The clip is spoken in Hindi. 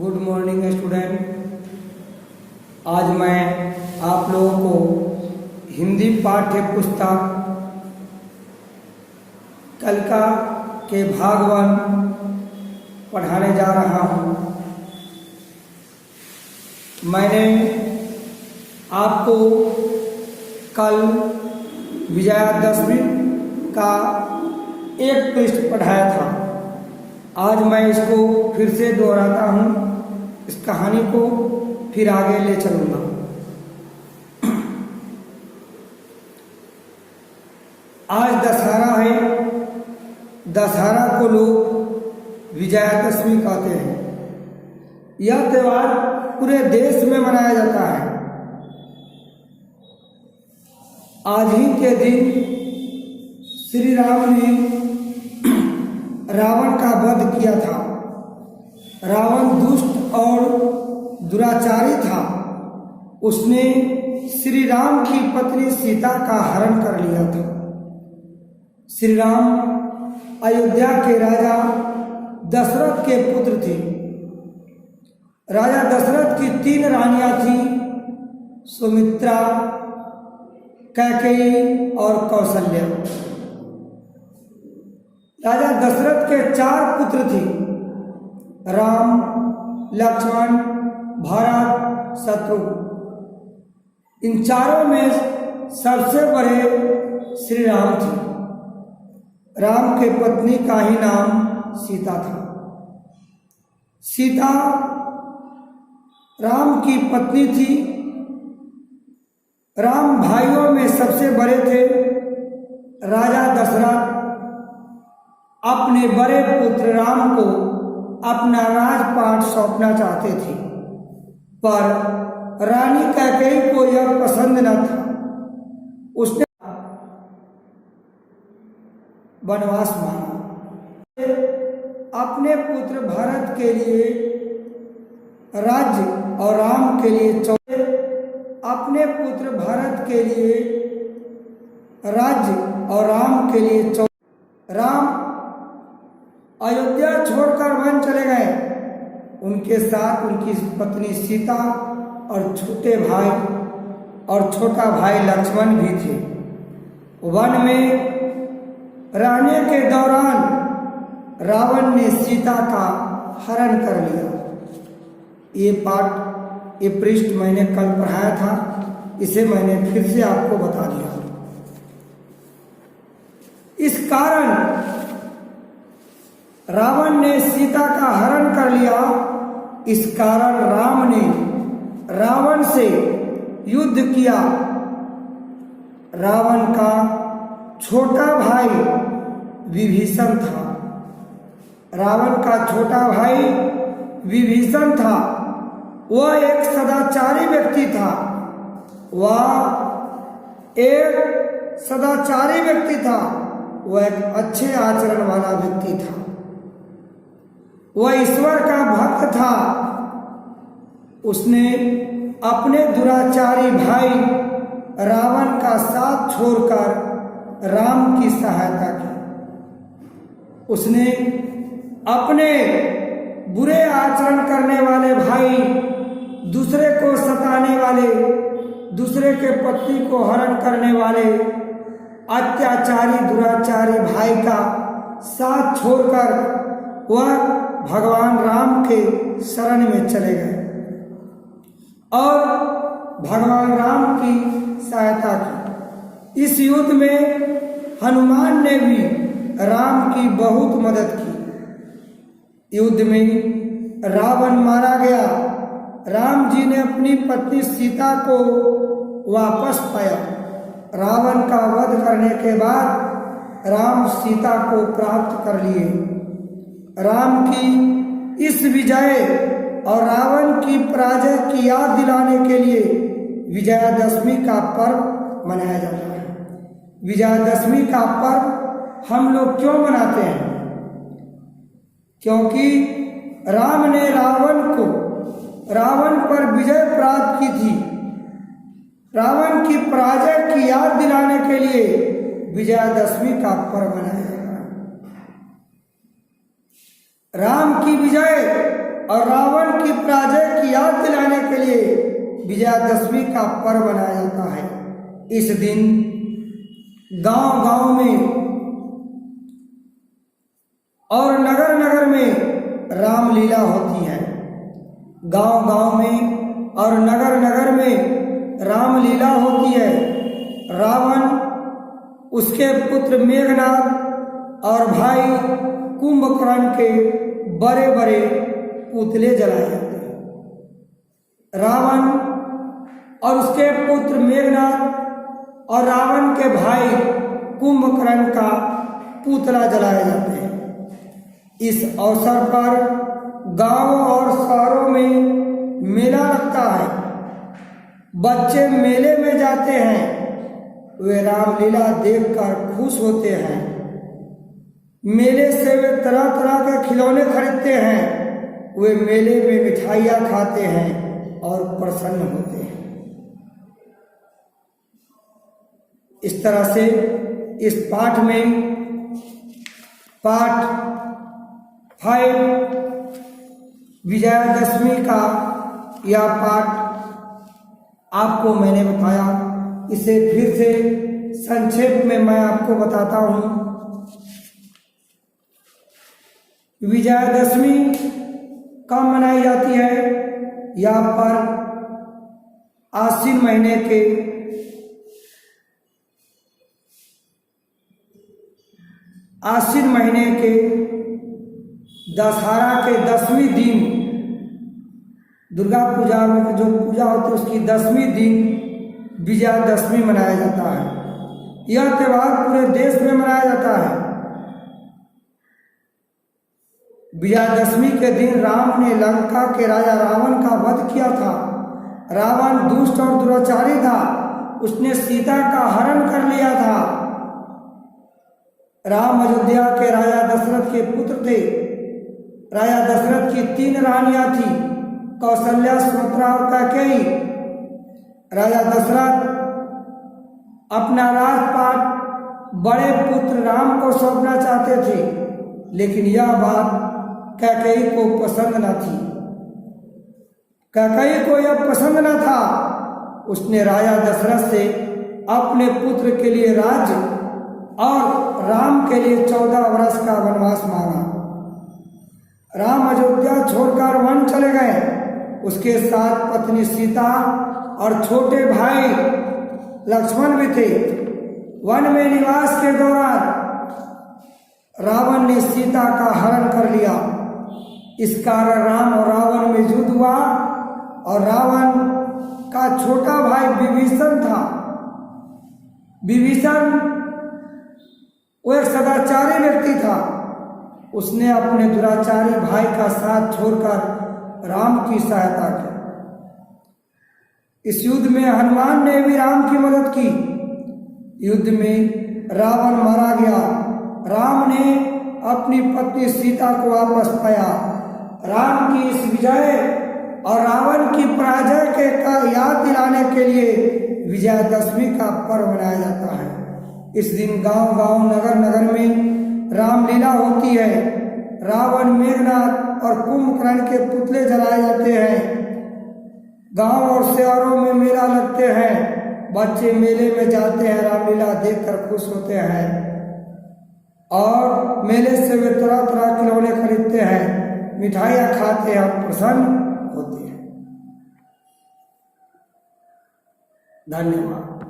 Good morning student. आज मैं आप लोगों को हिंदी पाठ्य पुस्तक कलिका के भाग 1 पढ़ाने जा रहा हूँ। मैंने आपको कल विजयादशमी का एक पृष्ठ पढ़ाया था। आज मैं इसको फिर से दोहराता हूँ, इस कहानी को फिर आगे ले चलूँगा। आज दशहरा है। दशहरा को लोग विजयादशमी कहते हैं। यह त्यौहार पूरे देश में मनाया जाता है। आज ही के दिन श्री राम ने रावण का वध किया था। रावण दुष्ट और दुराचारी था। उसने श्री राम की पत्नी सीता का हरण कर लिया था। श्री राम अयोध्या के राजा दशरथ के पुत्र थे। राजा दशरथ की 3 रानियां थीं, सुमित्रा, कैकेयी और कौशल्या। राजा दशरथ के 4 पुत्र थे, राम, लक्ष्मण, भरत, शत्रुघ्न। इन चारों में सबसे बड़े श्री राम थे। राम के पत्नी का ही नाम सीता था। सीता राम की पत्नी थी। राम भाइयों में सबसे बड़े थे। राजा दशरथ अपने बड़े पुत्र राम को अपना राजपाट सौंपना चाहते थे, पर रानी कैकेयी को यह पसंद न था। उसने वनवास मांगा। अपने पुत्र भरत के लिए राज्य और राम के लिए अपने पुत्र भरत के लिए राज्य और राम के लिए राम अयोध्या छोड़कर वन चले गए। उनके साथ उनकी पत्नी सीता और छोटे भाई और छोटा भाई लक्ष्मण भी थे। वन में रहने के दौरान रावण ने सीता का हरण कर लिया। ये पृष्ठ मैंने कल पढ़ाया था, इसे मैंने फिर से आपको बता दिया। इस कारण रावण ने सीता का हरण कर लिया। इस कारण राम ने रावण से युद्ध किया। रावण का छोटा भाई विभीषण था। रावण का छोटा भाई विभीषण था। वह एक सदाचारी व्यक्ति था। वह एक सदाचारी व्यक्ति था। वह एक अच्छे आचरण वाला व्यक्ति था। वह ईश्वर का भक्त था। उसने अपने दुराचारी भाई रावण का साथ छोड़कर राम की सहायता की। उसने अपने बुरे आचरण करने वाले भाई, दूसरे को सताने वाले, दूसरे के पत्नी को हरण करने वाले अत्याचारी दुराचारी भाई का साथ छोड़कर वह भगवान राम के शरण में चले गए और भगवान राम की सहायता की। इस युद्ध में हनुमान ने भी राम की बहुत मदद की। युद्ध में रावण मारा गया। राम जी ने अपनी पत्नी सीता को वापस पाया। रावण का वध करने के बाद राम सीता को प्राप्त कर लिए। राम की इस विजय और रावण की पराजय की याद दिलाने के लिए विजयादशमी का पर्व मनाया जाता है। विजयादशमी का पर्व हम लोग क्यों मनाते हैं? क्योंकि राम ने रावण पर विजय प्राप्त की थी। रावण की पराजय की याद दिलाने के लिए विजयादशमी का पर्व मनाया जाता है। राम की विजय और रावण की पराजय की याद दिलाने के लिए विजयादशमी का पर्व मनाया जाता है। इस दिन गांव-गांव में और नगर-नगर में रामलीला होती है। गांव-गांव में और नगर-नगर में रामलीला होती है। रावण, उसके पुत्र मेघनाद और भाई कुंभकर्ण के बड़े-बड़े पुतले जलाए जाते हैं। रावण और उसके पुत्र मेघनाद और रावण के भाई कुंभकर्ण का पुतला जलाए जाते हैं। इस अवसर पर गांवों और शहरों में मेला लगता है। बच्चे मेले में जाते हैं, वे रामलीला देखकर खुश होते हैं। मेले से वे तरह तरह के खिलौने खरीदते हैं। वे मेले में मिठाइयाँ खाते हैं और प्रसन्न होते हैं। इस तरह से इस पाठ में, पाठ 5 विजयादशमी का यह पाठ आपको मैंने बताया। इसे फिर से संक्षेप में मैं आपको बताता हूँ। विजयादशमी कब मनाई जाती है? यह पर्व आश्विन महीने के दशहरा के 10वें दिन, दुर्गा पूजा में जो पूजा होती है उसकी 10वें दिन विजयादशमी मनाया जाता है। यह त्यौहार पूरे देश में मनाया जाता है। विजयादशमी के दिन राम ने लंका के राजा रावण का वध किया था। रावण दुष्ट और दुराचारी था। उसने सीता का हरण कर लिया था। राम अयोध्या के राजा दशरथ के पुत्र थे। राजा दशरथ की 3 रानियां थी, कौशल्या, सुमित्रा और कैकेयी। राजा दशरथ अपना राजपाट बड़े पुत्र राम को सौंपना चाहते थे, लेकिन यह बात कैकेयी को पसंद न थी। कैकेयी को यह पसंद न था। उसने राजा दशरथ से अपने पुत्र के लिए राज्य और राम के लिए 14 वर्ष का वनवास मांगा। राम अयोध्या छोड़कर वन चले गए। उसके साथ पत्नी सीता और छोटे भाई लक्ष्मण भी थे। वन में निवास के दौरान रावण ने सीता का हरण कर लिया। इस कारण राम और रावण में युद्ध हुआ और रावण का छोटा भाई विभीषण था। विभीषण वो एक सदाचारी व्यक्ति था। उसने अपने दुराचारी भाई का साथ छोड़कर राम की सहायता की। इस युद्ध में हनुमान ने भी राम की मदद की। युद्ध में रावण मारा गया। राम ने अपनी पत्नी सीता को वापस पाया। राम की इस विजय और रावण की पराजय के का याद दिलाने के लिए विजयादशमी का पर्व मनाया जाता है। इस दिन गांव-गांव, नगर-नगर में रामलीला होती है। रावण, मेघनाद और कुंभकर्ण के पुतले जलाए जाते हैं। गांव और शहरों में मेला लगते हैं। बच्चे मेले में जाते हैं, रामलीला देखकर खुश होते हैं और मेले से वे तरह तरह के खिलौने खरीदते हैं, मिठाइयाँ खाते हैं और प्रसन्न होते हैं। धन्यवाद।